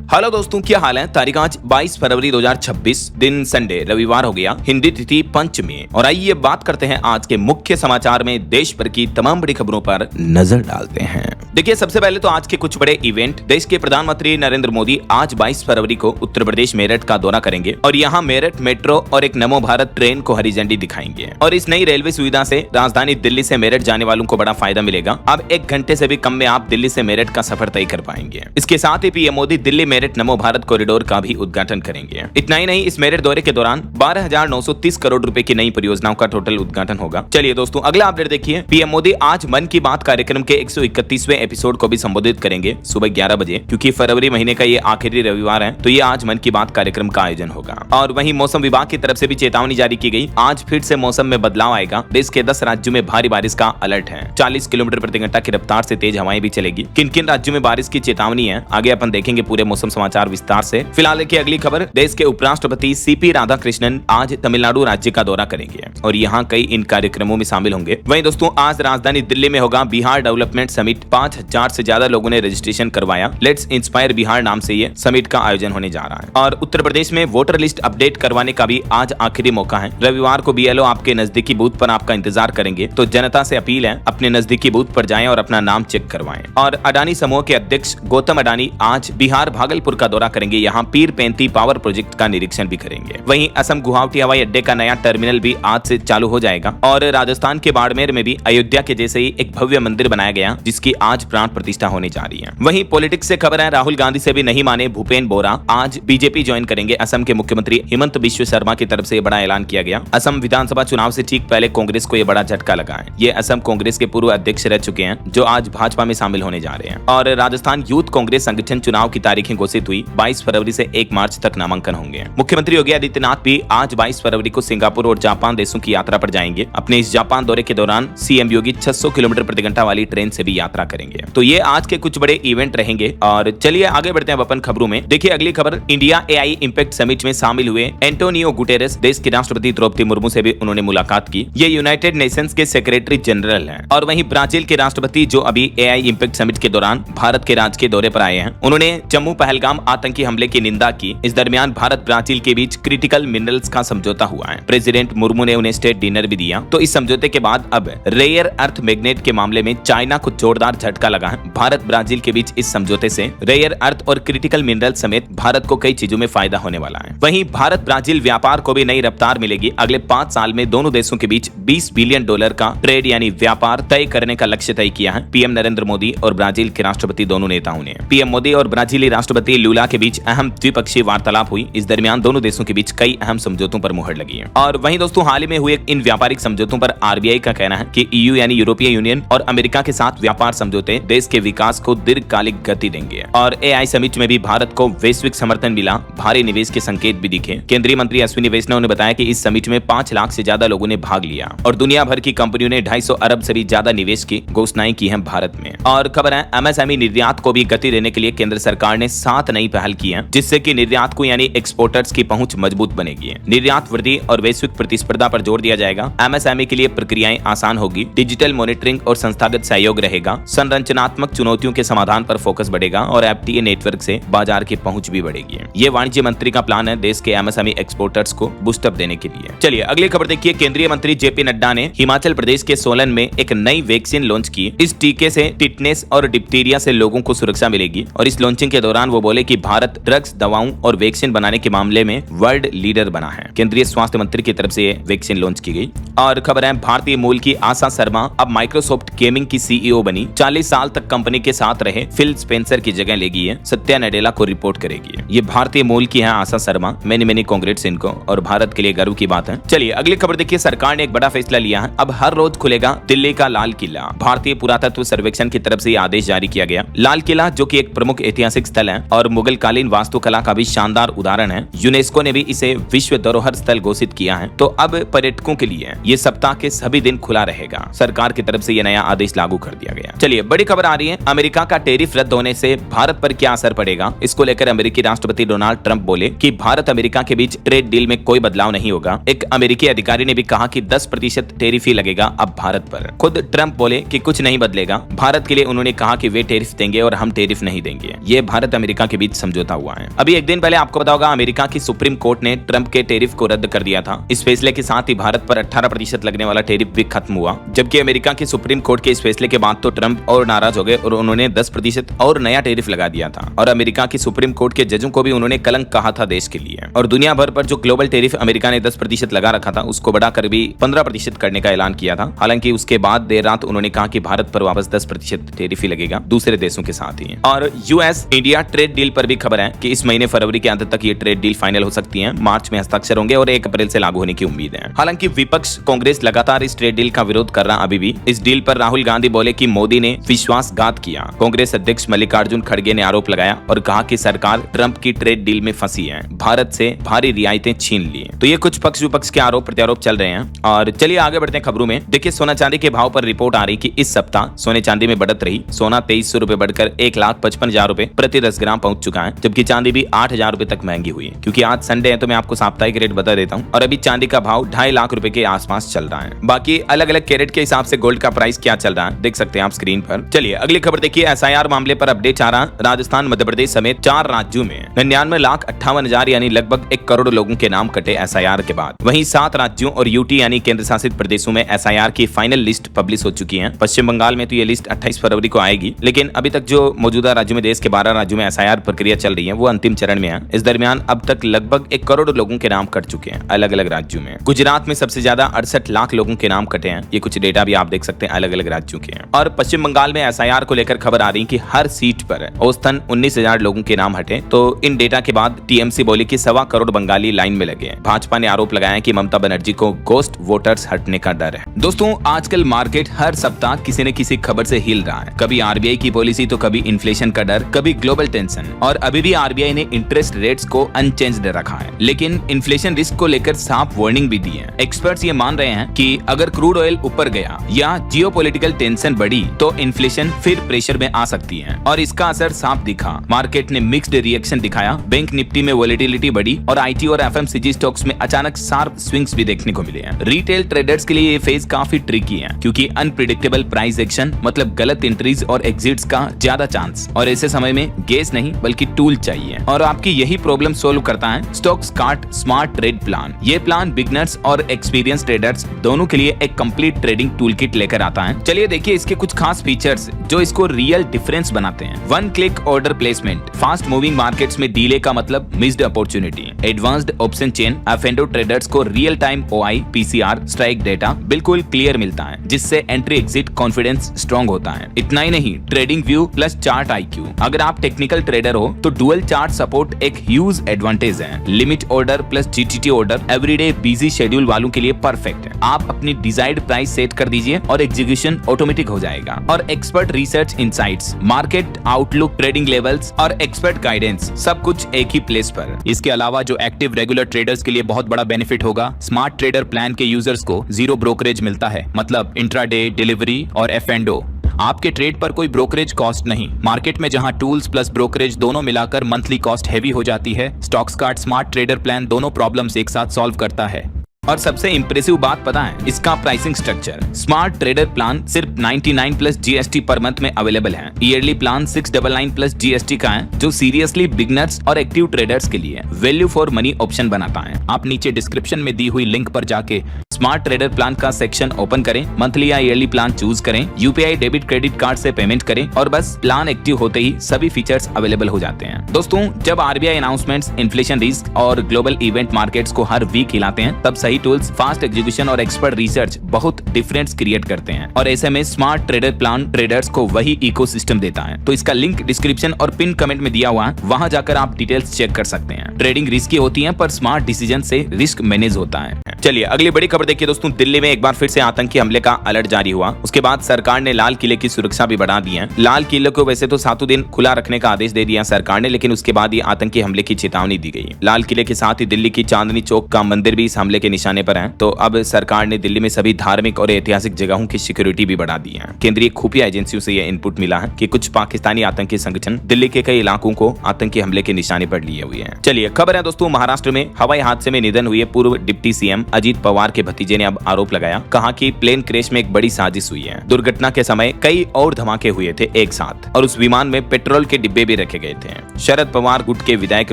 Hello दोस्तों, क्या हाल है। तारीख आज 22 फरवरी 2026, दिन संडे रविवार हो गया, हिंदी तिथि पंचमी। और आइए बात करते हैं आज के मुख्य समाचार में देश भर की तमाम बड़ी खबरों पर नजर डालते हैं। देखिए, सबसे पहले तो आज के कुछ बड़े इवेंट। देश के प्रधानमंत्री नरेंद्र मोदी आज 22 फरवरी को उत्तर प्रदेश मेरठ का दौरा करेंगे और यहाँ मेरठ मेट्रो और एक नमो भारत ट्रेन को हरी झंडी दिखाएंगे। और इस नई रेलवे सुविधा से राजधानी दिल्ली से मेरठ जाने वालों को बड़ा फायदा मिलेगा। अब 1 घंटे से भी कम में आप दिल्ली से मेरठ का सफर तय कर पाएंगे। इसके साथ ही पीएम मोदी दिल्ली मेरठ नमो भारत कॉरिडोर का भी उद्घाटन करेंगे। इतना ही नहीं, इस मेरठ दौरे के दौरान 12,930 करोड़ रुपए की नई परियोजनाओं का टोटल उद्घाटन होगा। चलिए दोस्तों, अगला अपडेट देखिए। पीएम मोदी आज मन की बात कार्यक्रम के 131वें एपिसोड को भी संबोधित करेंगे सुबह 11 बजे, क्योंकि फरवरी महीने का ये आखिरी रविवार है, तो ये आज मन की बात कार्यक्रम का आयोजन होगा। और वहीं मौसम विभाग की तरफ से भी चेतावनी जारी की गई। आज फिर से मौसम में बदलाव आएगा। देश के 10 राज्यों में भारी बारिश का अलर्ट है। 40 किलोमीटर प्रति घंटा की रफ्तार से तेज हवाएं भी चलेगी। किन किन राज्यों में बारिश की चेतावनी है, आगे अपन देखेंगे पूरे मौसम समाचार विस्तार से। फिलहाल की अगली खबर। देश के उपराष्ट्रपति सीपी राधाकृष्णन आज तमिलनाडु राज्य का दौरा करेंगे और यहाँ कई इन कार्यक्रमों में शामिल होंगे। वहीं दोस्तों, आज राजधानी दिल्ली में होगा बिहार डेवलपमेंट समिट। 5,000 से ज्यादा लोगों ने रजिस्ट्रेशन करवाया। लेट्स इंस्पायर बिहार नाम से ये समिट का आयोजन होने जा रहा है। और उत्तर प्रदेश में वोटर लिस्ट अपडेट करवाने का भी आज आखिरी मौका है। रविवार को बीएलओ आपके नजदीकी बूथ पर आपका इंतजार करेंगे, तो जनता से अपील है अपने नजदीकी बूथ पर जाएं और अपना नाम चेक करवाएं। और अडानी समूह के अध्यक्ष गौतम अडानी आज बिहार भागलपुर का दौरा करेंगे। यहाँ पीर पैंती पावर प्रोजेक्ट का निरीक्षण भी करेंगे। वहीं असम गुवाहाटी हवाई अड्डे का नया टर्मिनल भी आज से चालू हो जाएगा। और राजस्थान के बाड़मेर में भी अयोध्या के जैसे ही एक भव्य मंदिर बनाया गया, जिसकी आज प्राण प्रतिष्ठा होने जा रही है। वहीं पॉलिटिक्स से खबर है, राहुल गांधी से भी नहीं माने भूपेन बोरा आज बीजेपी ज्वाइन करेंगे। असम के मुख्यमंत्री हिमंत बिश्व शर्मा की तरफ से बड़ा ऐलान किया गया। असम विधानसभा चुनाव से ठीक पहले कांग्रेस को यह बड़ा झटका लगा है। ये असम कांग्रेस के पूर्व अध्यक्ष रह चुके हैं, जो आज भाजपा में शामिल होने जा रहे हैं। और राजस्थान यूथ कांग्रेस संगठन चुनाव की तारीखें घोषित हुई। 22 फरवरी से 1 मार्च तक नामांकन होंगे। मुख्यमंत्री योगी आदित्यनाथ भी आज 22 फरवरी को सिंगापुर और जापान देशों की यात्रा पर जाएंगे। अपने इस जापान दौरे के दौरान सीएम योगी 600 किलोमीटर प्रति घंटा वाली ट्रेन से भी यात्रा करेंगे। तो ये आज के कुछ बड़े इवेंट रहेंगे। और चलिए आगे बढ़ते हैं अपन खबरों में। देखिए अगली खबर। इंडिया एआई इंपैक्ट समिट में शामिल हुए एंटोनियो गुटेरेस। देश की राष्ट्रपति द्रौपदी मुर्मू से भी उन्होंने मुलाकात की। ये यूनाइटेड नेशंस के सेक्रेटरी जनरल हैं। और वहीं ब्राजील के राष्ट्रपति, जो अभी एआई इंपैक्ट समिट के दौरान भारत के राज के दौरे पर आए हैं, उन्होंने जम्मू पहलगाम आतंकी हमले की निंदा की। इस दरमियान भारत ब्राजील के बीच क्रिटिकल मिनरल्स का समझौता हुआ है। प्रेसिडेंट मुर्मू ने उन्हें स्टेट डिनर भी दिया। तो इस समझौते के बाद अब रेयर अर्थ मैग्नेट के मामले में चाइना को जोरदार झटका लगा है। भारत ब्राजील के बीच इस समझौते से रेयर अर्थ और क्रिटिकल मिनरल समेत भारत को कई चीजों में फायदा होने वाला है। वहीं भारत ब्राजील व्यापार को भी नई रफ्तार मिलेगी। अगले 5 साल में दोनों देशों के बीच $20 बिलियन का ट्रेड यानी व्यापार तय करने का लक्ष्य तय किया है पीएम नरेंद्र मोदी और ब्राजील के राष्ट्रपति दोनों नेताओं ने। पीएम मोदी और ब्राजीली राष्ट्रपति लूला के बीच अहम द्विपक्षीय वार्तालाप हुई। इस दरमियान दोनों देशों के बीच कई अहम समझौतों पर मुहर लगी है। और वहीं दोस्तों, हाल ही में हुए इन व्यापारिक समझौतों पर आरबीआई का कहना है कि ईयू यानी यूरोपीय यूनियन और अमेरिका के साथ व्यापार समझौते देश के विकास को दीर्घकालिक गति देंगे। और एआई समिट में भी भारत को वैश्विक समर्थन मिला। भारी निवेश के संकेत भी दिखे। केंद्रीय मंत्री अश्विनी वैष्णव ने बताया कि इस समिट में 5 लाख से ज्यादा लोगों ने भाग लिया और दुनिया भर की कंपनियों ने 250 अरब से भी ज्यादा निवेश की घोषणाएं की हैं भारत में। और खबर है, एमएसएमई निर्यात को भी गति देने के लिए केंद्र सरकार ने 7 नई पहल की है, जिससे कि निर्यात को यानी एक्सपोर्टर्स की पहुंच मजबूत बनेगी। निर्यात वृद्धि और वैश्विक प्रतिस्पर्धा पर जोर दिया जाएगा। एमएसएमई के लिए प्रक्रियाएं आसान होगी। डिजिटल मॉनिटरिंग और संस्थागत सहयोग रहेगा। संरचनात्मक चुनौतियों के समाधान पर फोकस बढ़ेगा और एफटीए नेटवर्क से बाजार की पहुंच भी बढ़ेगी। ये वाणिज्य मंत्री का प्लान है देश के एमएसएमई एक्सपोर्टर्स को बूस्टअप देने के लिए। चलिए अगली खबर देखिए। केंद्रीय मंत्री जेपी नड्डा ने हिमाचल प्रदेश के सोलन में एक नई वैक्सीन लॉन्च की। इस टीके से टिटनेस और डिप्थीरिया से लोगों को सुरक्षा मिलेगी। और इस लॉन्चिंग के दौरान वो बोले कि भारत ड्रग्स, दवाओं और वैक्सीन बनाने के मामले में वर्ल्ड लीडर बना है। केंद्रीय स्वास्थ्य मंत्री की तरफ से ये वैक्सीन लॉन्च की गई। और खबर है, भारतीय मूल की आशा शर्मा अब माइक्रोसॉफ्ट गेमिंग की सीईओ बनी। 40 साल तक कंपनी के साथ रहे फिल स्पेंसर की जगह लेगी है। सत्या नडेला को रिपोर्ट करेगी। ये भारतीय मूल की है आशा शर्मा। मैनी कांग्रेट्स इनको, और भारत के लिए गर्व की बात है। चलिए अगली खबर देखिए। सरकार ने एक बड़ा फैसला लिया है। अब हर रोज खुलेगा दिल्ली का लाल किला। भारतीय पुरातत्व सर्वेक्षण की तरफ से यह आदेश जारी किया गया। लाल किला, जो कि एक प्रमुख ऐतिहासिक स्थल है और मुगल कालीन वास्तुकला का भी शानदार उदाहरण है, यूनेस्को ने भी इसे विश्व धरोहर स्थल घोषित किया है। तो अब पर्यटकों के लिए ये सप्ताह के सभी दिन खुला रहेगा। सरकार की तरफ से यह नया आदेश लागू कर दिया गया। चलिए बड़ी खबर आ रही है, अमेरिका का टैरिफ रद्द होने से भारत पर क्या असर पड़ेगा। इसको लेकर अमेरिकी राष्ट्रपति डोनाल्ड ट्रंप बोले कि भारत अमेरिका के बीच ट्रेड डील में कोई बदलाव नहीं होगा। एक अमेरिकी अधिकारी ने भी कहा कि 10% टैरिफ ही लगेगा अब भारत पर। खुद ट्रंप बोले कि कुछ नहीं बदलेगा भारत के लिए। उन्होंने कहा कि वे टैरिफ देंगे और हम टैरिफ नहीं देंगे। ये भारत अमेरिका के बीच समझौता हुआ है। अभी एक दिन पहले आपको पता होगा, अमेरिका की सुप्रीम कोर्ट ने ट्रंप के टैरिफ को रद्द कर दिया था। इस फैसले के साथ ही भारत पर 18% लगने वाला टैरिफ भी खत्म हुआ। जबकि अमेरिका की सुप्रीम कोर्ट के इस फैसले के बाद तो ट्रंप और नाराज हो गए और उन्होंने 10% और नया टैरिफ लगा दिया था। और अमेरिका की सुप्रीम कोर्ट के जजों को भी उन्होंने कलंक कहा था देश के लिए। और दुनिया भर पर जो ग्लोबल टैरिफ अमेरिका ने 10% लगा रखा था, उसको बढ़ाकर भी 15% करने का ऐलान किया था। हालांकि उसके बाद देर रात उन्होंने कहा कि भारत पर वापस 10% टैरिफ ही लगेगा दूसरे देशों के साथ ही। और यूएस इंडिया ट्रेड डील पर भी खबर है कि इस महीने फरवरी के अंत तक ये ट्रेड डील फाइनल हो सकती है। मार्च में हस्ताक्षर होंगे और 1 अप्रैल से लागू होने की उम्मीद है। हालांकि विपक्ष कांग्रेस लगातार इस ट्रेड डील का विरोध कर रहा। अभी भी इस डील पर राहुल गांधी बोले कि मोदी ने विश्वासघात किया। कांग्रेस अध्यक्ष मल्लिकार्जुन खड़गे ने आरोप लगाया और कहा कि सरकार ट्रंप की ट्रेड डील में फंसी है, भारत से भारी रियायतें छीन ली। तो ये कुछ पक्ष विपक्ष के आरोप प्रत्यारोप चल रहे हैं। और चलिए आगे बढ़ते हैं खबरों में। देखिए, सोना चांदी के भाव पर रिपोर्ट आ रही कि इस सप्ताह सोने चांदी में बढ़त रही। सोना 2300 रुपए बढ़कर 1,55,000 रुपए प्रति 10 ग्राम पहुंच चुका है, जबकि चांदी भी 8,000 रुपए तक महंगी हुई है। क्योंकि आज संडे है तो मैं आपको साप्ताहिक रेट बता देता हूं। और अभी चांदी का भाव 2.5 लाख रुपए के आसपास चल रहा है। बाकी अलग अलग कैरेट के हिसाब से गोल्ड का प्राइस क्या चल रहा है देख सकते हैं आप स्क्रीन पर। चलिए अगली खबर देखिए। एसआईआर मामले पर अपडेट आ रहा। राजस्थान, मध्य प्रदेश समेत 4 राज्यों में 99,58,000 यानी लगभग 1 करोड़ लोगों के नाम कटे एसआईआर के बाद। वहीं 7 राज्यों और यूटी यानी केंद्र शासित प्रदेशों में एसआईआर की फाइनल लिस्ट पब्लिश हो चुकी है। पश्चिम बंगाल में तो ये लिस्ट 28 फरवरी को आएगी, लेकिन अभी तक जो मौजूदा राज्यों में देश के 12 राज्यों में एसआईआर प्रक्रिया चल रही है वो अंतिम चरण में है। इस दरमियान अब तक लगभग 1 करोड़ लोगों के नाम कट चुके हैं अलग अलग राज्यों में। गुजरात में सबसे ज्यादा 68 लाख लोगों के नाम कटे हैं। ये कुछ डेटा भी आप देख सकते हैं अलग अलग राज्यों के हैं। और पश्चिम बंगाल में एसआईआर को लेकर खबर आ रही कि हर सीट पर औसतन 19,000 लोगों के नाम हटे। तो इन डेटा के बाद टीएमसी बोली कि 1.25 करोड़ बंगाली लाइन में लगे हैं। भाजपा ने आरोप लगाया कि ममता बनर्जी को गोस्ट वोटर्स हटने का डर है। दोस्तों, आजकल मार्केट हर सप्ताह किसी न किसी खबर से हिल रहा है। कभी आरबीआई की पॉलिसी तो कभी इन्फ्लेशन का डर, कभी ग्लोबल टेंशन। और अभी भी आरबीआई ने इंटरेस्ट रेट्स को अनचेंज्ड रखा है, लेकिन इन्फ्लेशन रिस्क को लेकर साफ वार्निंग भी दी है। एक्सपर्ट्स ये मान रहे हैं कि अगर क्रूड ऑयल ऊपर गया या जियोपॉलिटिकल टेंशन बढ़ी तो इन्फ्लेशन फिर प्रेशर में आ सकती है। और इसका असर साफ दिखा। मार्केट ने मिक्स्ड रिएक्शन दिखाया। बैंक निफ्टी में वोलेटिलिटी बढ़ी और आईटी और एफएमसीजी स्टॉक्स में अचानक शार्प स्विंग्स भी देखने को मिले हैं। रिटेल ट्रेडर्स के लिए ये फेज काफी ट्रिकी है, क्योंकि अनप्रिडिक्टेबल प्राइस एक्शन मतलब गलत एंट्रीज और एग्जिट्स का ज्यादा चांस। और ऐसे समय में गेस नहीं बल्कि टूल चाहिए। और आपकी यही प्रॉब्लम सोल्व करता है stocks cart smart trade plan. ये प्लान बिगनर्स और एक्सपीरियंस ट्रेडर्स दोनों के लिए एक कंप्लीट ट्रेडिंग टूल किट लेकर आता है। चलिए देखिए इसके कुछ खास फीचर्स जो इसको रियल डिफरेंस बनाते हैं। 1 click order placement. Fast moving markets में डीले का मतलब missed opportunity. Advanced option chain. F and O traders को real time OI, PCR, strike data बिल्कुल क्लियर मिलता है, जिससे एंट्री एग्जिट कॉन्फिडेंस स्ट्रॉन्ग होता है। इतना ही नहीं, trading view plus chart IQ. अगर आप टेक्निकल ट्रेडर हो तो डुअल चार्ट सपोर्ट एक ह्यूज एडवांटेज है। Limit order plus GTT order everyday busy schedule वालों के लिए परफेक्ट है। आप अपनी डिजायर्ड प्राइस सेट कर दीजिए और एग्जीक्यूशन ऑटोमेटिक हो जाएगा। और expert research insights, market outlook, trading levels और एक्सपर्ट गाइडेंस सब कुछ एक ही प्लेस पर। इसके अलावा जो एक्टिव रेगुलर ट्रेडर्स के लिए बहुत बड़ा बेनिफिट होगा, स्मार्ट ट्रेडर प्लान के यूजर्स को 0 ब्रोकरेज मिलता है। मतलब इंट्राडे, डिलीवरी और एफएनडो। आपके ट्रेड पर कोई ब्रोकरेज कॉस्ट नहीं। मार्केट में जहां टूल्स प्लस ब्रोकरेज दोनों मिलाकर मंथली कॉस्ट हैवी हो जाती है, stocks cart smart trader plan दोनों प्रॉब्लम्स एक साथ सॉल्व करता है। और सबसे इंप्रेसिव बात पता है, इसका pricing structure. Smart trader plan सिर्फ 99 प्लस जीएसटी पर मंथ में अवेलेबल है। ईयरली प्लान 699 प्लस जीएसटी का है, जो सीरियसली बिगनर्स और एक्टिव ट्रेडर्स के लिए वैल्यू फॉर मनी ऑप्शन बनाता है। आप नीचे डिस्क्रिप्शन में दी हुई लिंक पर जाके स्मार्ट ट्रेडर प्लान का सेक्शन ओपन करें, मंथली या ईयरली प्लान चूज करें, यूपीआई डेबिट क्रेडिट कार्ड से पेमेंट करें और बस प्लान एक्टिव होते ही सभी फीचर्स अवेलेबल हो जाते हैं। दोस्तों, जब आरबीआई अनाउंसमेंट्स, इन्फ्लेशन रिस्क और ग्लोबल इवेंट मार्केट्स को हर वीक हिलाते हैं, तब सही टूल्स, फास्ट एग्जीक्यूशन और एक्सपर्ट रिसर्च बहुत डिफरेंस क्रिएट करते हैं। और ऐसे में स्मार्ट ट्रेडर प्लान ट्रेडर्स को वही इकोसिस्टम देता है। तो इसका लिंक डिस्क्रिप्शन और पिन कमेंट में दिया हुआ है, वहां जाकर आप डिटेल्स चेक कर सकते हैं। ट्रेडिंग रिस्की होती है पर स्मार्ट डिसीजन से रिस्क मैनेज होता है। चलिए अगली बड़ी खबर देखिए दोस्तों, दिल्ली में एक बार फिर से आतंकी हमले का अलर्ट जारी हुआ। उसके बाद सरकार ने लाल किले की सुरक्षा भी बढ़ा दी है। लाल किले को वैसे तो 7 दिन खुला रखने का आदेश दे दिया सरकार ने, लेकिन उसके बाद ही आतंकी हमले की चेतावनी दी गई। लाल किले के साथ ही दिल्ली की चांदनी चौक का मंदिर भी इस हमले के निशाने पर है। तो अब सरकार ने दिल्ली में सभी धार्मिक और ऐतिहासिक जगहों की सिक्योरिटी भी बढ़ा दी है। केंद्रीय खुफिया एजेंसियों से यह इनपुट मिला है कि कुछ पाकिस्तानी आतंकी संगठन दिल्ली के कई इलाकों को आतंकी हमले के निशाने पर लिए हुए हैं। चलिए खबर है दोस्तों, महाराष्ट्र में हवाई हादसे में निधन हुए पूर्व डिप्टी सीएम अजीत पवार के भतीजे ने अब आरोप लगाया, कहा कि प्लेन क्रैश में एक बड़ी साजिश हुई है। दुर्घटना के समय कई और धमाके हुए थे एक साथ और उस विमान में पेट्रोल के डिब्बे भी रखे गए थे। शरद पवार गुट के विधायक